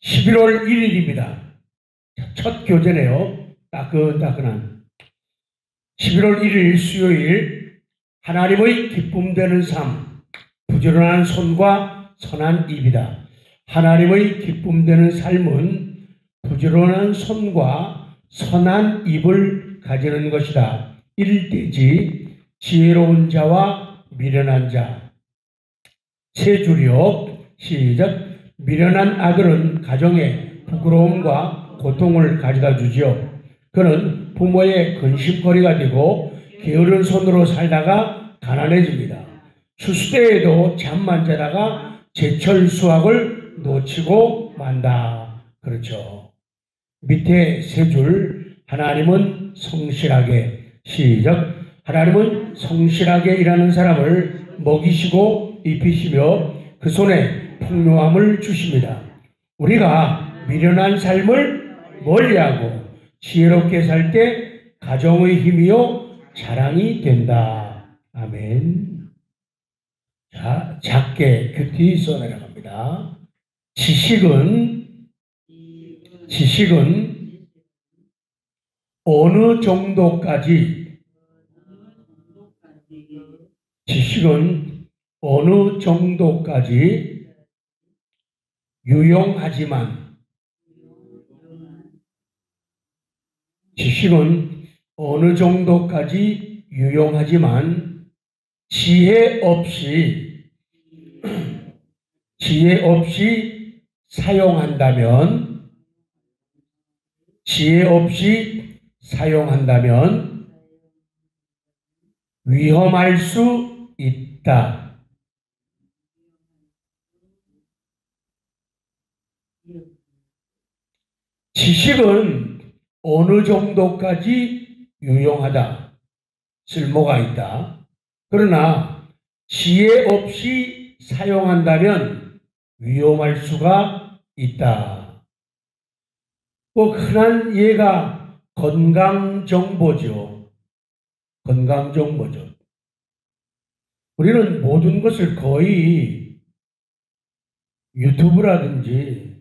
(11월 1일입니다) 첫 교제네요. 따끈따끈한 11월 1일 수요일, 하나님의 기쁨되는 삶, 부지런한 손과 선한 입이다. 하나님의 기쁨되는 삶은 부지런한 손과 선한 입을 가지는 것이다. 일대지 지혜로운 자와 미련한 자. 세 줄이요. 시작. 미련한 아들은 가정에 부끄러움과 고통을 가져다 주지요. 그는 부모의 근심거리가 되고 게으른 손으로 살다가 가난해집니다. 추수때에도 잠만 자다가 제철 수확을 놓치고 만다. 그렇죠. 밑에 세 줄. 하나님은 성실하게. 시작. 하나님은 성실하게 일하는 사람을 먹이시고 입히시며 그 손에 풍요함을 주십니다. 우리가 미련한 삶을 멀리하고 지혜롭게 살 때 가정의 힘이요 자랑이 된다. 아멘. 자, 작게 큐티 써내려갑니다. 지식은 어느 정도까지 유용하지만 지혜 없이 사용한다면 위험할 수 있다. 지식은 어느 정도까지 유용하다, 쓸모가 있다. 그러나 지혜 없이 사용한다면 위험할 수가 있다. 흔한 예가 건강정보죠. 우리는 모든 것을 거의 유튜브라든지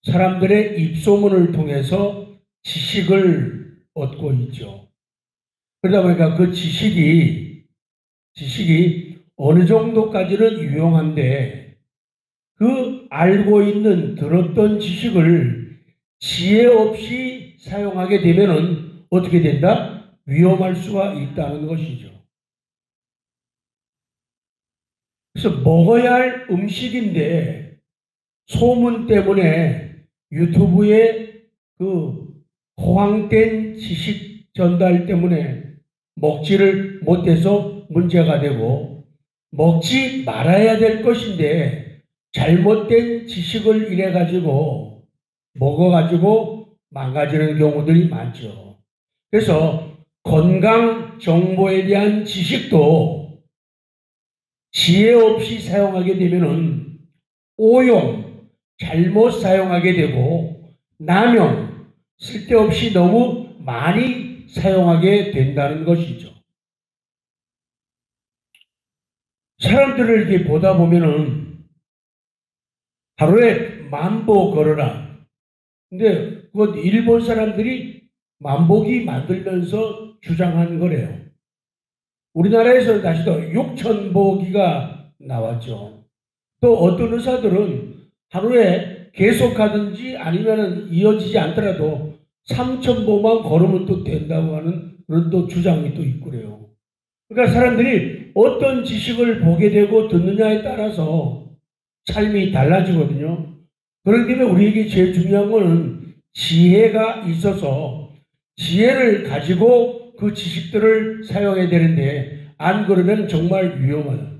사람들의 입소문을 통해서 지식을 얻고 있죠. 그러다 보니까 그 지식이 어느 정도까지는 유용한데 그 알고 있는 들었던 지식을 지혜 없이 사용하게 되면은 어떻게 된다? 위험할 수가 있다는 것이죠. 그래서 먹어야 할 음식인데 소문 때문에 유튜브에 그 호황된 지식 전달 때문에 먹지를 못해서 문제가 되고, 먹지 말아야 될 것인데 잘못된 지식을 이래가지고 먹어가지고 망가지는 경우들이 많죠. 그래서 건강 정보에 대한 지식도 지혜 없이 사용하게 되면은 오용, 잘못 사용하게 되고 남용, 쓸데없이 너무 많이 사용하게 된다는 것이죠. 사람들을 이렇게 보다 보면은 하루에 10,000보 걸어라. 근데 그건 일본 사람들이 만보기 만들면서 주장한 거래요. 우리나라에서는 다시 또 6,000보기가 나왔죠. 또 어떤 의사들은 하루에 계속하든지 아니면 이어지지 않더라도 3,000보만 걸으면 또 된다고 하는 그런 또 주장이 또 있고 그래요. 그러니까 사람들이 어떤 지식을 보게 되고 듣느냐에 따라서 삶이 달라지거든요. 그렇기 때문에 우리에게 제일 중요한 거는 지혜가 있어서 지혜를 가지고 그 지식들을 사용해야 되는데 안 그러면 정말 위험해요.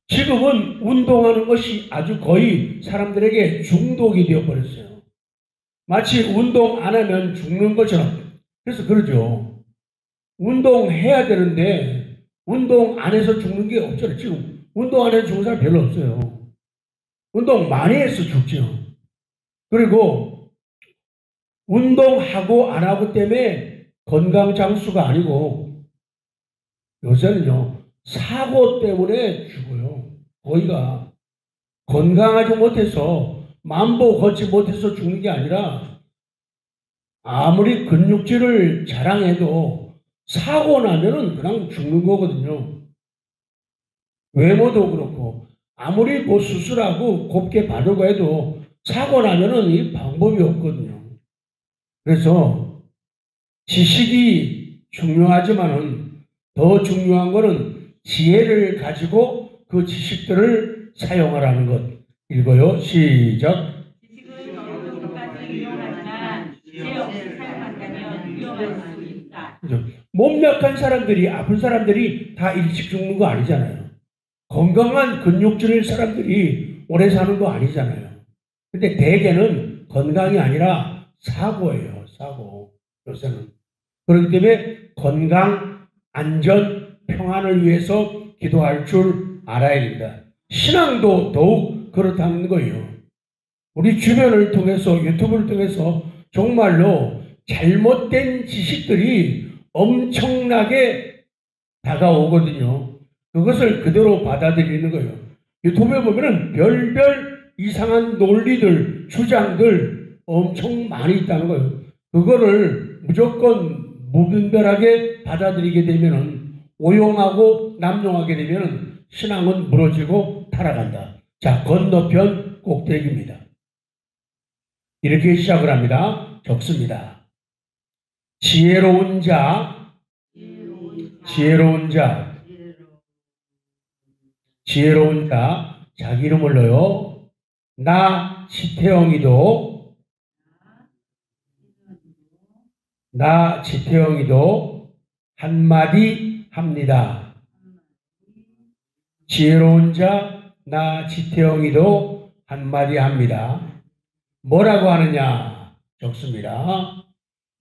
지금은 운동하는 것이 아주 거의 사람들에게 중독이 되어버렸어요. 마치 운동 안 하면 죽는 것처럼. 그래서 그러죠. 운동해야 되는데 운동 안 해서 죽는 게 없잖아요. 지금 운동 안 해서 죽는 사람 별로 없어요. 운동 많이 해서 죽죠. 그리고 운동하고 안 하고 때문에 건강 장수가 아니고 요새는요 사고 때문에 죽어요. 거의가 건강하지 못해서 만보 걷지 못해서 죽는 게 아니라 아무리 근육질을 자랑해도 사고 나면은 그냥 죽는 거거든요. 외모도 그렇고 아무리 뭐 수술하고 곱게 바르고 해도 사고 나면은 이 방법이 없거든요. 그래서 지식이 중요하지만은 더 중요한 거는 지혜를 가지고 그 지식들을 사용하라는 것. 읽어요. 시작. 지식은 어느 것까지 유용하지만 지혜 없이 사용한다면 위험할 수 있다. 몸 약한 사람들이 아픈 사람들이 다 일찍 죽는 거 아니잖아요. 건강한 근육질 사람들이 오래 사는 거 아니잖아요. 근데 대개는 건강이 아니라 사고예요. 사고. 요새는. 그렇기 때문에 건강, 안전, 평안을 위해서 기도할 줄 알아야 됩니다. 신앙도 더욱 그렇다는 거예요. 우리 주변을 통해서 유튜브를 통해서 정말로 잘못된 지식들이 엄청나게 다가오거든요. 그것을 그대로 받아들이는 거예요. 유튜브에 보면은 별별 이상한 논리들, 주장들 엄청 많이 있다는 거예요. 그거를 무조건 무분별하게 받아들이게 되면은 오용하고 남용하게 되면은 신앙은 무너지고 타락한다. 자, 건너편 꼭대기입니다. 이렇게 시작을 합니다. 적습니다. 지혜로운 자, 자기 이름을 넣어요. 나 지태영이도 한마디 합니다. 지혜로운 자, 나 지태영이도 한마디 합니다. 뭐라고 하느냐? 적습니다.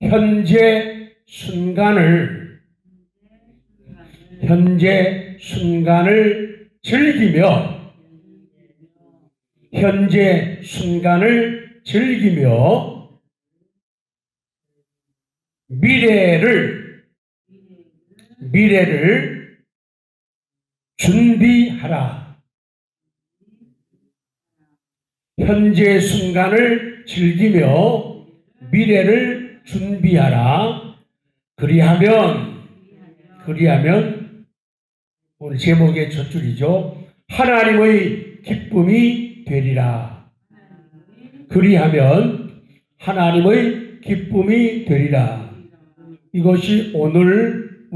현재 순간을 즐기며 미래를 준비하라. 현재 순간을 즐기며 미래를 준비하라. 그리하면 오늘 제목의 첫 줄이죠. 하나님의 기쁨이 되리라. 그리하면 하나님의 기쁨이 되리라. 이것이 오늘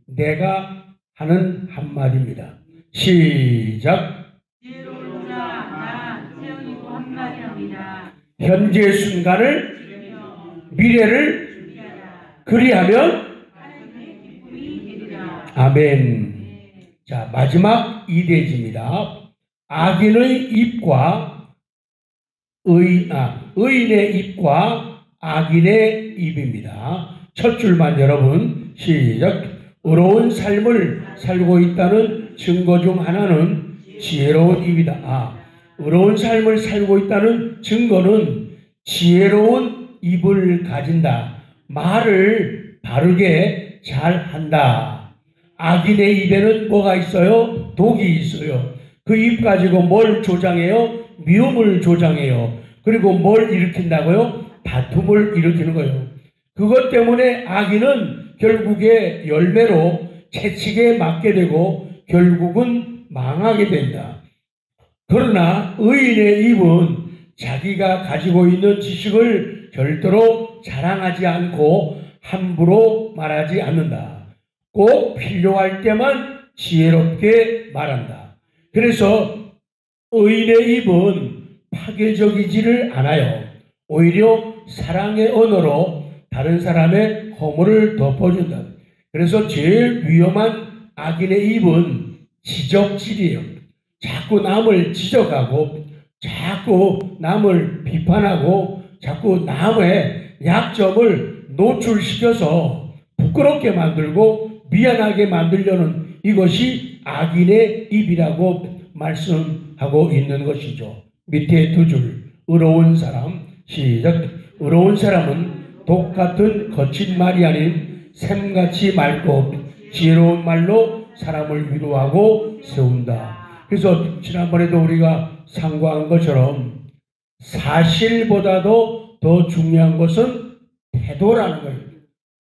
내가 하는 한마디입니다. 시작. 지혜로운 자, 나 지태영이도 한마디 합니다. 현재 순간을 미래를 그리하면 하나님의 기쁨이 되리라. 아멘. 자, 마지막 2대지입니다. 악인의 입과 의인의 입과 악인의 입입니다. 첫 줄만 여러분 시작. 의로운 삶을 살고 있다는 증거 중 하나는 지혜로운 입이다. 의로운 삶을 살고 있다는 증거는 지혜로운 입을 가진다. 말을 바르게 잘한다. 악인의 입에는 뭐가 있어요? 독이 있어요. 그 입 가지고 뭘 조장해요? 미움을 조장해요. 그리고 뭘 일으킨다고요? 다툼을 일으키는 거예요. 그것 때문에 악인은 결국에 열매로 채찍에 맞게 되고 결국은 망하게 된다. 그러나 의인의 입은 자기가 가지고 있는 지식을 절대로 자랑하지 않고 함부로 말하지 않는다. 꼭 필요할 때만 지혜롭게 말한다. 그래서 의인의 입은 파괴적이지를 않아요. 오히려 사랑의 언어로 다른 사람의 허물을 덮어준다. 그래서 제일 위험한 악인의 입은 지적질이에요. 자꾸 남을 지적하고 자꾸 남을 비판하고 자꾸 남의 약점을 노출시켜서 부끄럽게 만들고 미안하게 만들려는 이것이 악인의 입이라고 말씀하고 있는 것이죠. 밑에 두 줄, 의로운 사람, 시작. 의로운 사람은 독같은 거친 말이 아닌 샘같이 맑고 지혜로운 말로 사람을 위로하고 세운다. 그래서 지난번에도 우리가 상고한 것처럼 사실보다도 더 중요한 것은 태도라는 거예요.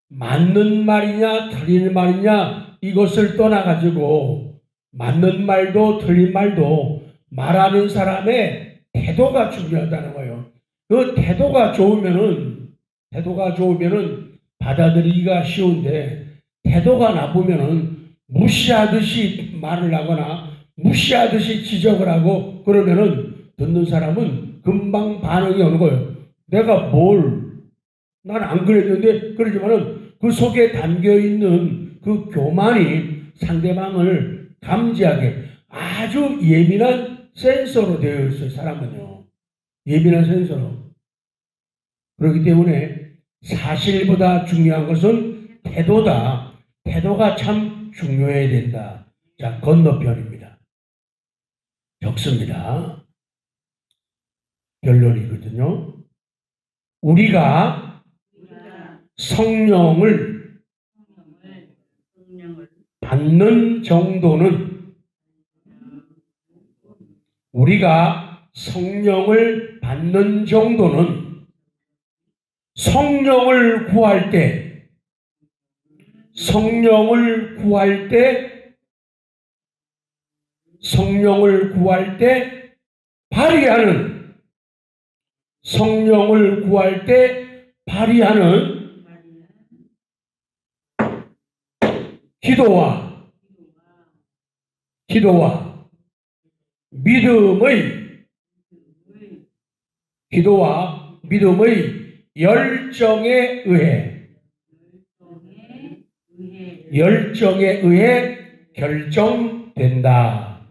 맞는 말이냐 틀린 말이냐 이것을 떠나가지고 맞는 말도 틀린 말도 말하는 사람의 태도가 중요하다는 거예요. 그 태도가 좋으면은 받아들이기가 쉬운데 태도가 나쁘면은 무시하듯이 말을 하거나 무시하듯이 지적을 하고 그러면은 듣는 사람은 금방 반응이 오는 거예요. 내가 난 안 그랬는데 그러지만은 그 속에 담겨 있는 그 교만이 상대방을 감지하게 아주 예민한 센서로 되어 있어요. 사람은요. 예민한 센서로. 그렇기 때문에 사실보다 중요한 것은 태도다. 태도가 참 중요해야 된다. 자, 건너편입니다. 적습니다. 결론이거든요. 우리가 성령을 받는 정도는 성령을 구할 때 발휘하는 기도와 믿음의 열정에 의해 결정된다.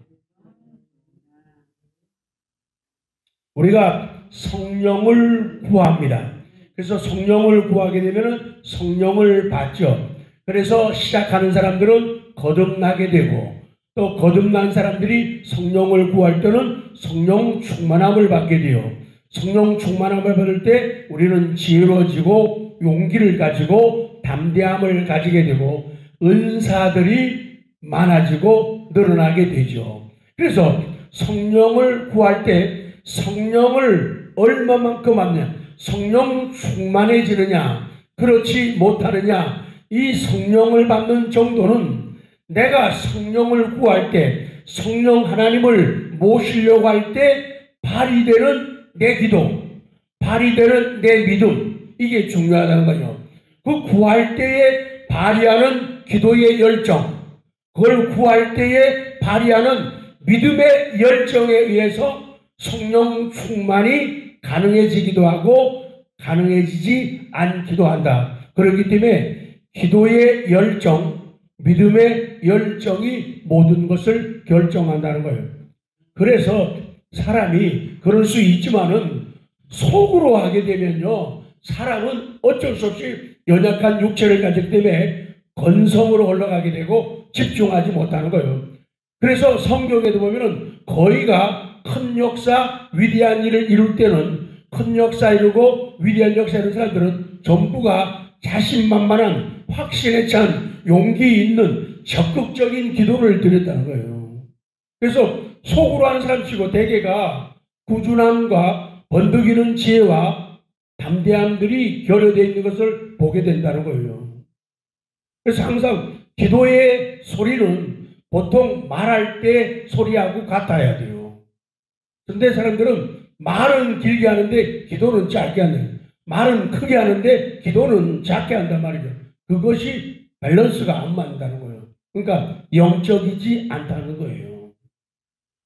우리가 성령을 구합니다. 그래서 성령을 구하게 되면 성령을 받죠. 그래서 시작하는 사람들은 거듭나게 되고 또 거듭난 사람들이 성령을 구할 때는 성령 충만함을 받게 돼요. 성령 충만함을 받을 때 우리는 지혜로워지고 용기를 가지고 담대함을 가지게 되고 은사들이 많아지고 늘어나게 되죠. 그래서 성령을 구할 때 성령을 얼마만큼 받냐? 성령 충만해지느냐? 그렇지 못하느냐? 이 성령을 받는 정도는 내가 성령을 구할 때 성령 하나님을 모시려고 할 때 발휘되는 내 기도, 발휘되는 내 믿음, 이게 중요하다는 거죠. 그 구할 때에 발휘하는 기도의 열정, 그걸 구할 때에 발휘하는 믿음의 열정에 의해서 성령 충만이 가능해지기도 하고 가능해지지 않기도 한다. 그렇기 때문에 기도의 열정, 믿음의 열정이 모든 것을 결정한다는 거예요. 그래서 사람이 그럴 수 있지만은 속으로 하게 되면요, 사람은 어쩔 수 없이 연약한 육체를 가지기 때문에 건성으로 올라가게 되고 집중하지 못하는 거예요. 그래서 성경에도 보면은 거의가 큰 역사, 위대한 일을 이룰 때는 큰 역사 이루고 위대한 역사 이루는 사람들은 전부가 자신만만한 확신에 찬 용기 있는 적극적인 기도를 드렸다는 거예요. 그래서 속으로 하는 사람 치고 대개가 꾸준함과 번득이는 지혜와 담대함들이 결여되어 있는 것을 보게 된다는 거예요. 그래서 항상 기도의 소리는 보통 말할 때 소리하고 같아야 돼요. 근데 사람들은 말은 길게 하는데 기도는 짧게 하는, 말은 크게 하는데 기도는 작게 한단 말이죠. 그것이 밸런스가 안 맞는다는 거예요. 그러니까 영적이지 않다는 거예요.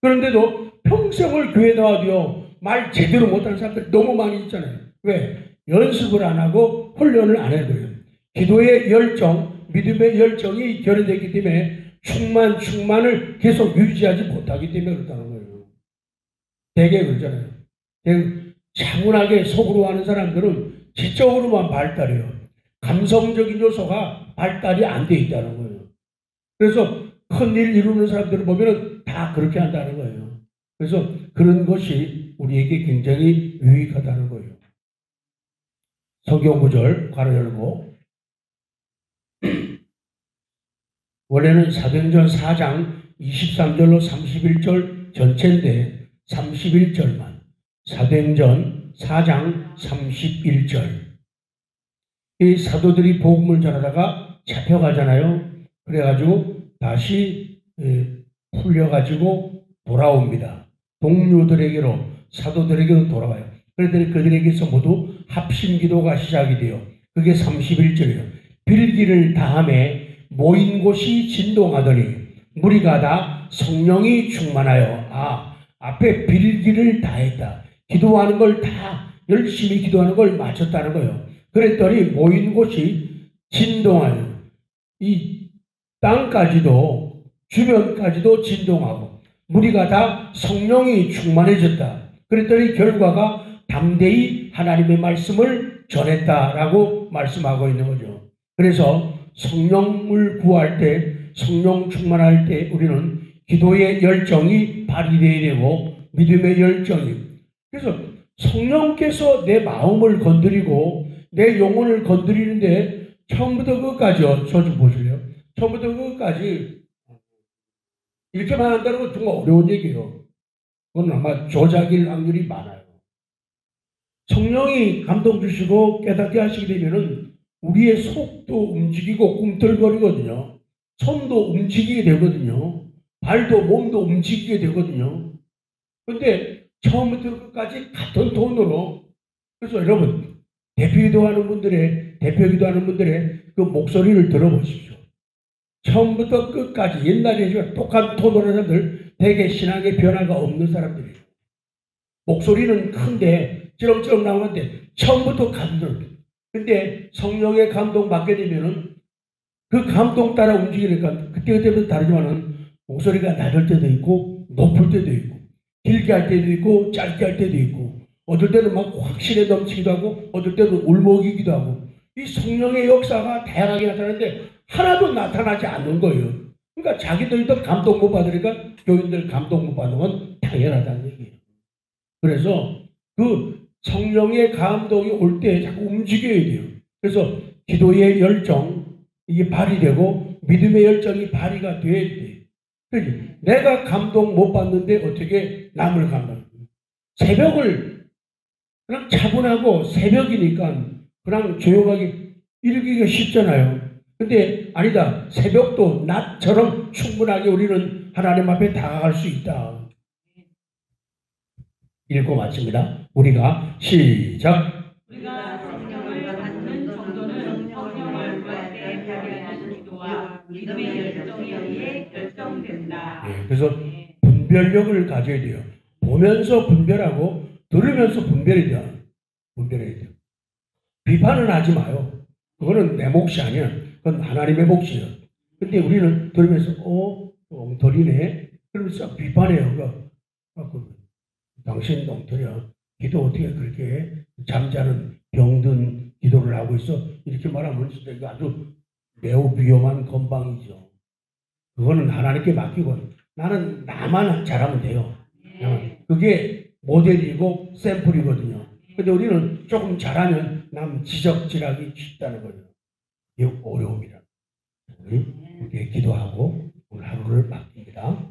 그런데도 평생을 교회 나와도요, 말 제대로 못하는 사람들 너무 많이 있잖아요. 왜? 연습을 안 하고 훈련을 안 해요. 기도의 열정, 믿음의 열정이 결여되기 때문에 충만을 계속 유지하지 못하기 때문에 그렇다는 거예요. 되게 그러잖아요. 차분하게 속으로 하는 사람들은 지적으로만 발달해요. 감성적인 요소가 발달이 안 돼 있다는 거예요. 그래서 큰일 이루는 사람들을 보면 다 그렇게 한다는 거예요. 그래서 그런 것이 우리에게 굉장히 유익하다는 거예요. 성경 구절 괄호 열고, 원래는 사도행전 4장 23절로 31절 전체인데 31절만, 사도행전 4장 31절. 이 사도들이 복음을 전하다가 잡혀가잖아요. 그래가지고 다시 풀려가지고 돌아옵니다. 동료들에게로, 사도들에게로 돌아와요. 그랬더니 그들에게서 모두 합심기도가 시작이 돼요. 그게 31절이에요. 빌기를 다함에 모인 곳이 진동하더니 무리가 다 성령이 충만하여, 앞에 빌기를 다했다. 기도하는 걸 다 열심히 기도하는 걸 마쳤다는 거예요. 그랬더니 모인 곳이 진동하여, 이 땅까지도 주변까지도 진동하고 무리가 다 성령이 충만해졌다. 그랬더니 결과가 담대히 하나님의 말씀을 전했다라고 말씀하고 있는 거죠. 그래서 성령을 구할 때, 성령 충만할 때 우리는 기도의 열정이 발휘되어야 되고 믿음의 열정이, 그래서 성령께서 내 마음을 건드리고 내 영혼을 건드리는데 처음부터 끝까지요. 저 좀 보실래요? 처음부터 끝까지 이렇게만 한다는 건 정말 어려운 얘기예요. 그건 아마 조작일 확률이 많아요. 성령이 감동 주시고 깨닫게 하시게 되면은 우리의 속도 움직이고 꿈틀거리거든요. 손도 움직이게 되거든요. 발도 몸도 움직이게 되거든요. 그런데 처음부터 끝까지 같은 톤으로, 그래서 여러분 대표 기도하는 분들의 그 목소리를 들어보십시오. 처음부터 끝까지 옛날에 똑같은 톤으로 하는 사람들 대개 신앙의 변화가 없는 사람들이에요. 목소리는 큰데 찌렁찌렁 나오는데 처음부터 감동. 근데 성령의 감동 받게 되면은 그 감동 따라 움직이니까 그때그때부터 다르지만은 목소리가 낮을 때도 있고 높을 때도 있고 길게 할 때도 있고 짧게 할 때도 있고 어떨 때는 막 확신에 넘치기도 하고 어떨 때는 울먹이기도 하고, 이 성령의 역사가 다양하게 나타나는데 하나도 나타나지 않는 거예요. 그러니까 자기들도 감동 못 받으니까 교인들 감동 못 받는 건 당연하다는 얘기예요. 그래서 그 성령의 감동이 올 때 자꾸 움직여야 돼요. 그래서 기도의 열정, 이게 발휘되고 믿음의 열정이 발휘가 돼야 돼요. 내가 감동 못 받는데 어떻게 남을 감동해요? 새벽을 그냥 차분하고 새벽이니까 그냥 조용하게 읽기가 쉽잖아요. 근데 아니다. 새벽도 낮처럼 충분하게 우리는 하나님 앞에 다가갈 수 있다. 읽고 마칩니다. 우리가 시작. 우리가 성령을 받는 정도는 성령을 구할 때 발휘하는 기도와 믿음의 열정에 의해 결정된다. 그래서 분별력을 가져야 돼요. 보면서 분별하고 들으면서 분별해야 돼요. 비판은 하지 마요. 그거는 내 몫이 아니야. 그건 하나님의 몫이에요. 근데 우리는 들으면서 엉터리네. 그러면서 비판해요. 당신 엉터리야. 기도 어떻게 그렇게 잠자는 병든 기도를 하고 있어? 이렇게 말하면 진짜 이거 아주 매우 위험한 건방이죠. 그거는 하나님께 맡기고 나는 나만 잘하면 돼요. 그게 모델이고 샘플이거든요. 근데 우리는 조금 잘하면 남 지적질하기 쉽다는 거예요. 이게 어려움이라. 우리 기도하고 오늘 하루를 맡깁니다.